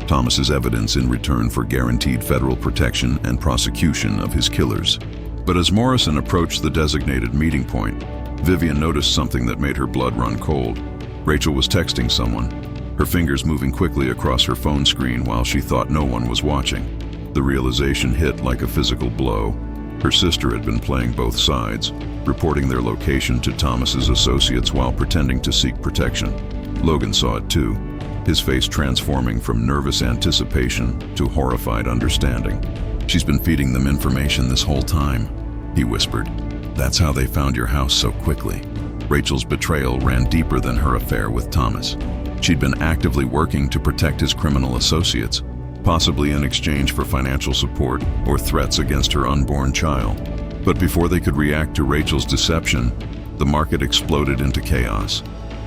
Thomas's evidence in return for guaranteed federal protection and prosecution of his killers. But as Morrison approached the designated meeting point, Vivian noticed something that made her blood run cold. Rachel was texting someone, her fingers moving quickly across her phone screen while she thought no one was watching. The realization hit like a physical blow. Her sister had been playing both sides, reporting their location to Thomas's associates while pretending to seek protection. Logan saw it too, his face transforming from nervous anticipation to horrified understanding. "She's been feeding them information this whole time," he whispered. "That's how they found your house so quickly." Rachel's betrayal ran deeper than her affair with Thomas. She'd been actively working to protect his criminal associates, possibly in exchange for financial support or threats against her unborn child. But before they could react to Rachel's deception, the market exploded into chaos.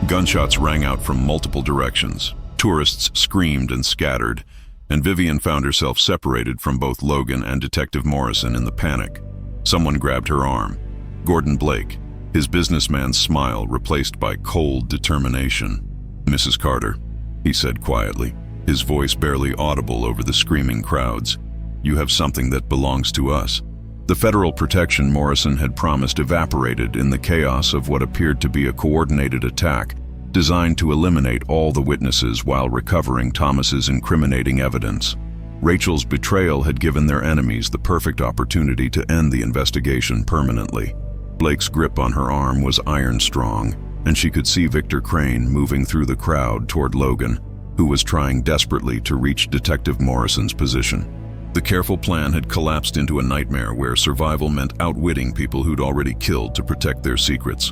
Gunshots rang out from multiple directions. Tourists screamed and scattered, and Vivian found herself separated from both Logan and Detective Morrison in the panic. Someone grabbed her arm. Gordon Blake, his businessman's smile replaced by cold determination. "Mrs. Carter," he said quietly, his voice barely audible over the screaming crowds, "you have something that belongs to us." The federal protection Morrison had promised evaporated in the chaos of what appeared to be a coordinated attack designed to eliminate all the witnesses while recovering Thomas's incriminating evidence. Rachel's betrayal had given their enemies the perfect opportunity to end the investigation permanently. Blake's grip on her arm was iron strong, and she could see Victor Crane moving through the crowd toward Logan, who was trying desperately to reach Detective Morrison's position. The careful plan had collapsed into a nightmare where survival meant outwitting people who'd already killed to protect their secrets.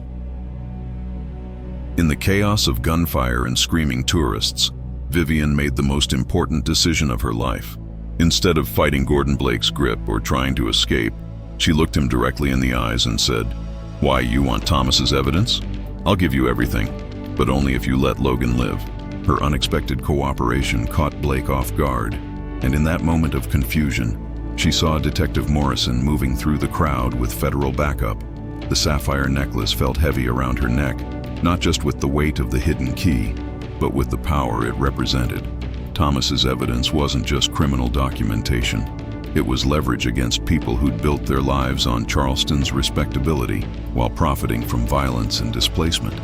In the chaos of gunfire and screaming tourists, Vivian made the most important decision of her life. Instead of fighting Gordon Blake's grip or trying to escape, she looked him directly in the eyes and said, "Why, you want Thomas's evidence? I'll give you everything, but only if you let Logan live." Her unexpected cooperation caught Blake off guard, and in that moment of confusion, she saw Detective Morrison moving through the crowd with federal backup. The sapphire necklace felt heavy around her neck, not just with the weight of the hidden key, but with the power it represented. Thomas's evidence wasn't just criminal documentation. It was leverage against people who'd built their lives on Charleston's respectability while profiting from violence and displacement.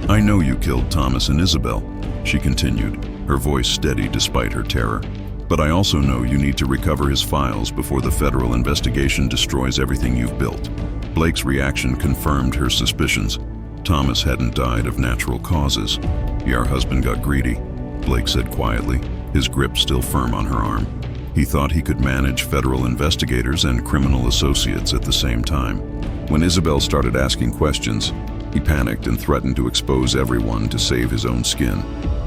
"I know you killed Thomas and Isabel," she continued, her voice steady despite her terror. "But I also know you need to recover his files before the federal investigation destroys everything you've built." Blake's reaction confirmed her suspicions. Thomas hadn't died of natural causes. "Your husband got greedy," Blake said quietly, his grip still firm on her arm. He thought he could manage federal investigators and criminal associates at the same time. When Isabel started asking questions, he panicked and threatened to expose everyone to save his own skin.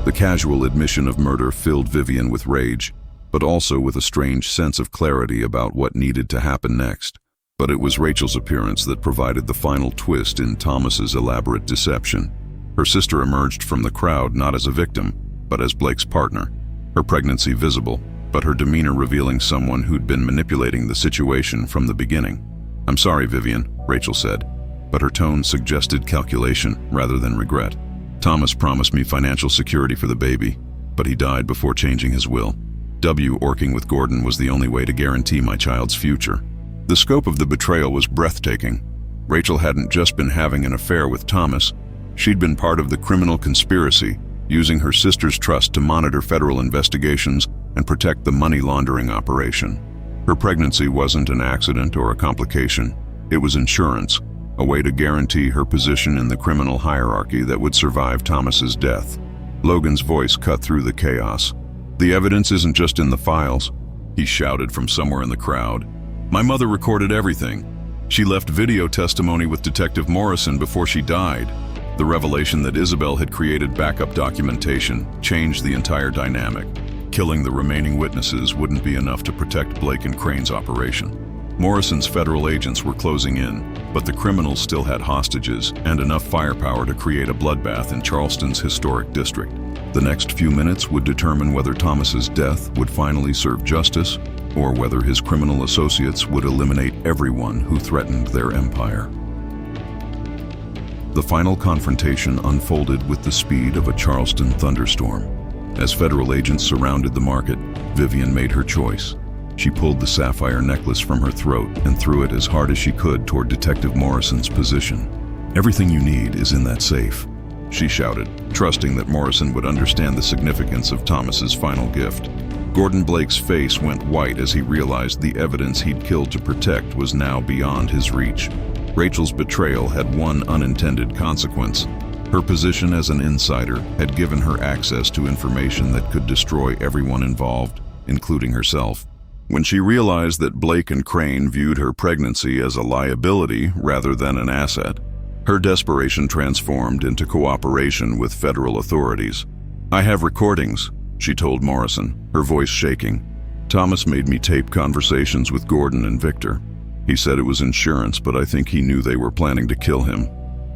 The casual admission of murder filled Vivian with rage, but also with a strange sense of clarity about what needed to happen next. But it was Rachel's appearance that provided the final twist in Thomas's elaborate deception. Her sister emerged from the crowd not as a victim, but as Blake's partner, her pregnancy visible, but her demeanor revealing someone who'd been manipulating the situation from the beginning. "I'm sorry, Vivian," Rachel said, but her tone suggested calculation rather than regret. "Thomas promised me financial security for the baby, but he died before changing his will. Working with Gordon was the only way to guarantee my child's future." The scope of the betrayal was breathtaking. Rachel hadn't just been having an affair with Thomas, she'd been part of the criminal conspiracy, using her sister's trust to monitor federal investigations and protect the money laundering operation. Her pregnancy wasn't an accident or a complication, it was insurance, a way to guarantee her position in the criminal hierarchy that would survive Thomas's death. Logan's voice cut through the chaos. "The evidence isn't just in the files," he shouted from somewhere in the crowd. "My mother recorded everything. She left video testimony with Detective Morrison before she died." The revelation that Isabel had created backup documentation changed the entire dynamic. Killing the remaining witnesses wouldn't be enough to protect Blake and Crane's operation. Morrison's federal agents were closing in, but the criminals still had hostages and enough firepower to create a bloodbath in Charleston's historic district. The next few minutes would determine whether Thomas's death would finally serve justice, or whether his criminal associates would eliminate everyone who threatened their empire. The final confrontation unfolded with the speed of a Charleston thunderstorm. As federal agents surrounded the market, Vivian made her choice. She pulled the sapphire necklace from her throat and threw it as hard as she could toward Detective Morrison's position. "Everything you need is in that safe," she shouted, trusting that Morrison would understand the significance of Thomas's final gift. Gordon Blake's face went white as he realized the evidence he'd killed to protect was now beyond his reach. Rachel's betrayal had one unintended consequence. Her position as an insider had given her access to information that could destroy everyone involved, including herself. When she realized that Blake and Crane viewed her pregnancy as a liability rather than an asset, her desperation transformed into cooperation with federal authorities. "I have recordings," she told Morrison, her voice shaking. "Thomas made me tape conversations with Gordon and Victor. He said it was insurance, but I think he knew they were planning to kill him."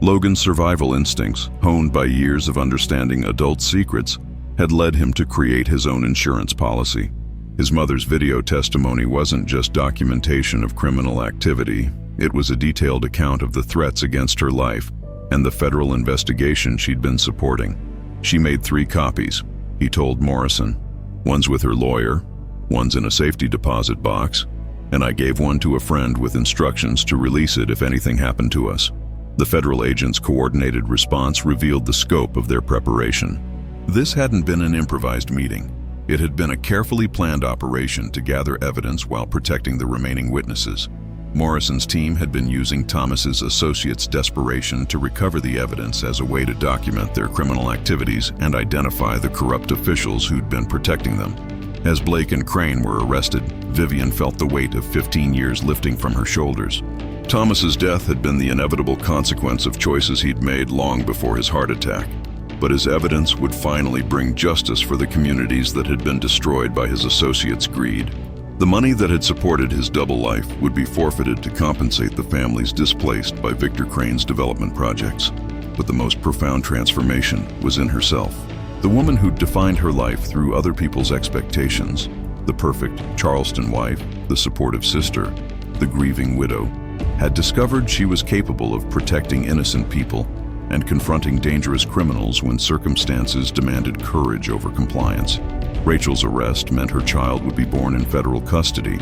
Logan's survival instincts, honed by years of understanding adult secrets, had led him to create his own insurance policy. His mother's video testimony wasn't just documentation of criminal activity, it was a detailed account of the threats against her life and the federal investigation she'd been supporting. She made 3 copies, he told Morrison. "One's with her lawyer, one's in a safety deposit box, and I gave one to a friend with instructions to release it if anything happened to us." The federal agents' coordinated response revealed the scope of their preparation. This hadn't been an improvised meeting. It had been a carefully planned operation to gather evidence while protecting the remaining witnesses. Morrison's team had been using Thomas's associates' desperation to recover the evidence as a way to document their criminal activities and identify the corrupt officials who'd been protecting them. As Blake and Crane were arrested, Vivian felt the weight of 15 years lifting from her shoulders. Thomas's death had been the inevitable consequence of choices he'd made long before his heart attack. But his evidence would finally bring justice for the communities that had been destroyed by his associates' greed. The money that had supported his double life would be forfeited to compensate the families displaced by Victor Crane's development projects. But the most profound transformation was in herself. The woman who'd defined her life through other people's expectations, the perfect Charleston wife, the supportive sister, the grieving widow, had discovered she was capable of protecting innocent people and confronting dangerous criminals when circumstances demanded courage over compliance. Rachel's arrest meant her child would be born in federal custody,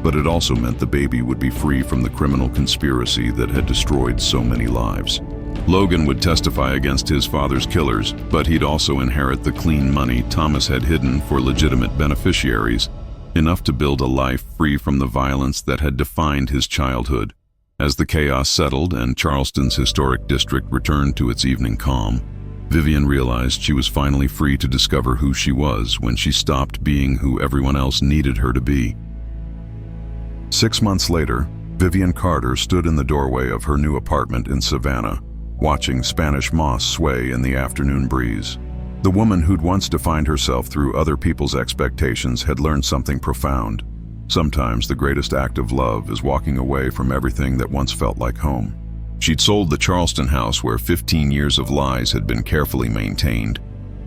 but it also meant the baby would be free from the criminal conspiracy that had destroyed so many lives. Logan would testify against his father's killers, but he'd also inherit the clean money Thomas had hidden for legitimate beneficiaries, enough to build a life free from the violence that had defined his childhood. As the chaos settled and Charleston's historic district returned to its evening calm, Vivian realized she was finally free to discover who she was when she stopped being who everyone else needed her to be. 6 months later, Vivian Carter stood in the doorway of her new apartment in Savannah, watching Spanish moss sway in the afternoon breeze. The woman who'd once defined herself through other people's expectations had learned something profound. Sometimes the greatest act of love is walking away from everything that once felt like home. She'd sold the Charleston house where 15 years of lies had been carefully maintained,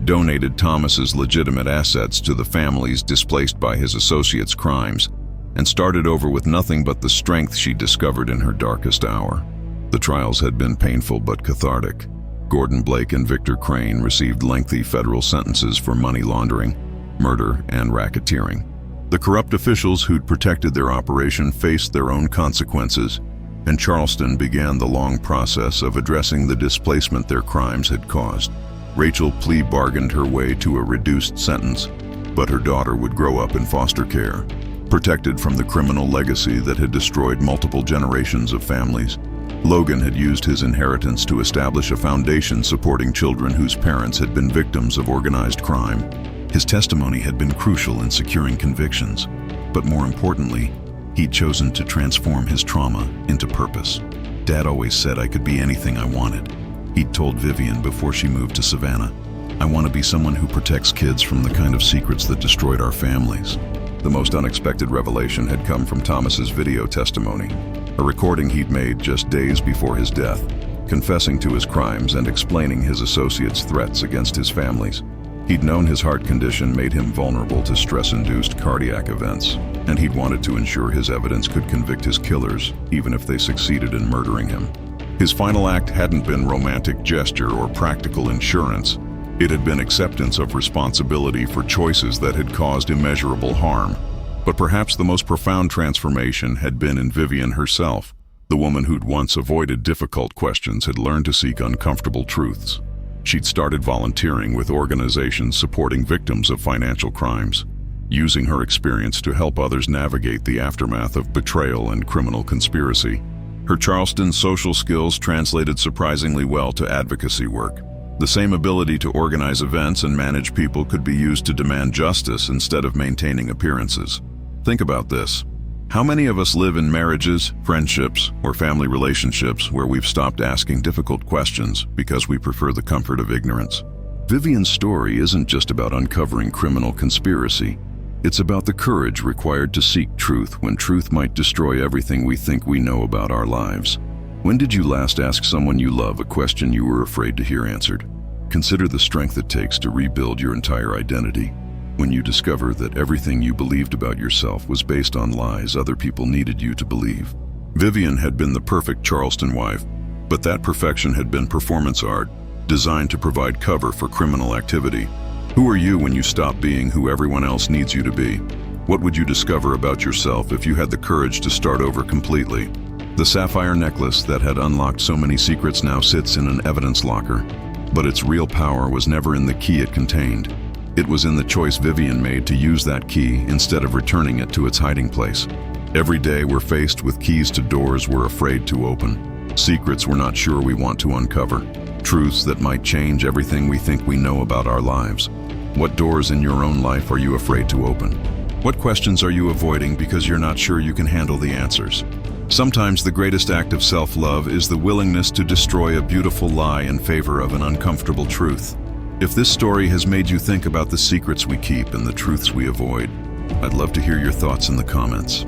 donated Thomas's legitimate assets to the families displaced by his associates' crimes, and started over with nothing but the strength she discovered in her darkest hour. The trials had been painful but cathartic. Gordon Blake and Victor Crane received lengthy federal sentences for money laundering, murder, and racketeering. The corrupt officials who'd protected their operation faced their own consequences, and Charleston began the long process of addressing the displacement their crimes had caused. Rachel plea bargained her way to a reduced sentence, but her daughter would grow up in foster care, protected from the criminal legacy that had destroyed multiple generations of families. Logan had used his inheritance to establish a foundation supporting children whose parents had been victims of organized crime. His testimony had been crucial in securing convictions, but more importantly, he'd chosen to transform his trauma into purpose. Dad always said I could be anything I wanted. He'd told Vivian before she moved to Savannah, "I want to be someone who protects kids from the kind of secrets that destroyed our families." The most unexpected revelation had come from Thomas's video testimony, a recording he'd made just days before his death, confessing to his crimes and explaining his associates' threats against his families. He'd known his heart condition made him vulnerable to stress-induced cardiac events, and he'd wanted to ensure his evidence could convict his killers, even if they succeeded in murdering him. His final act hadn't been romantic gesture or practical insurance. It had been acceptance of responsibility for choices that had caused immeasurable harm. But perhaps the most profound transformation had been in Vivian herself. The woman who'd once avoided difficult questions had learned to seek uncomfortable truths. She'd started volunteering with organizations supporting victims of financial crimes, using her experience to help others navigate the aftermath of betrayal and criminal conspiracy. Her Charleston social skills translated surprisingly well to advocacy work. The same ability to organize events and manage people could be used to demand justice instead of maintaining appearances. Think about this. How many of us live in marriages, friendships, or family relationships where we've stopped asking difficult questions because we prefer the comfort of ignorance? Vivian's story isn't just about uncovering criminal conspiracy. It's about the courage required to seek truth when truth might destroy everything we think we know about our lives. When did you last ask someone you love a question you were afraid to hear answered? Consider the strength it takes to rebuild your entire identity. When you discover that everything you believed about yourself was based on lies other people needed you to believe. Vivian had been the perfect Charleston wife, but that perfection had been performance art, designed to provide cover for criminal activity. Who are you when you stop being who everyone else needs you to be? What would you discover about yourself if you had the courage to start over completely? The sapphire necklace that had unlocked so many secrets now sits in an evidence locker, but its real power was never in the key it contained. It was in the choice Vivian made to use that key instead of returning it to its hiding place. Every day we're faced with keys to doors we're afraid to open, secrets we're not sure we want to uncover, truths that might change everything we think we know about our lives. What doors in your own life are you afraid to open? What questions are you avoiding because you're not sure you can handle the answers? Sometimes the greatest act of self-love is the willingness to destroy a beautiful lie in favor of an uncomfortable truth. If this story has made you think about the secrets we keep and the truths we avoid, I'd love to hear your thoughts in the comments.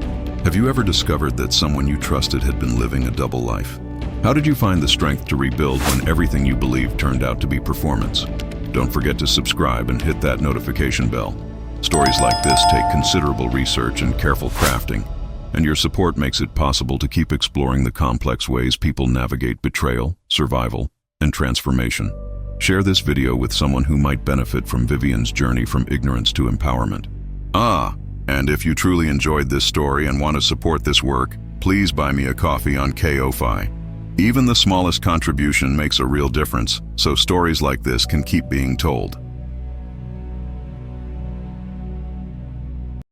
Have you ever discovered that someone you trusted had been living a double life? How did you find the strength to rebuild when everything you believed turned out to be performance? Don't forget to subscribe and hit that notification bell. Stories like this take considerable research and careful crafting, and your support makes it possible to keep exploring the complex ways people navigate betrayal, survival, and transformation. Share this video with someone who might benefit from Vivian's journey from ignorance to empowerment. And if you truly enjoyed this story and want to support this work, please buy me a coffee on Ko-Fi. Even the smallest contribution makes a real difference, so stories like this can keep being told.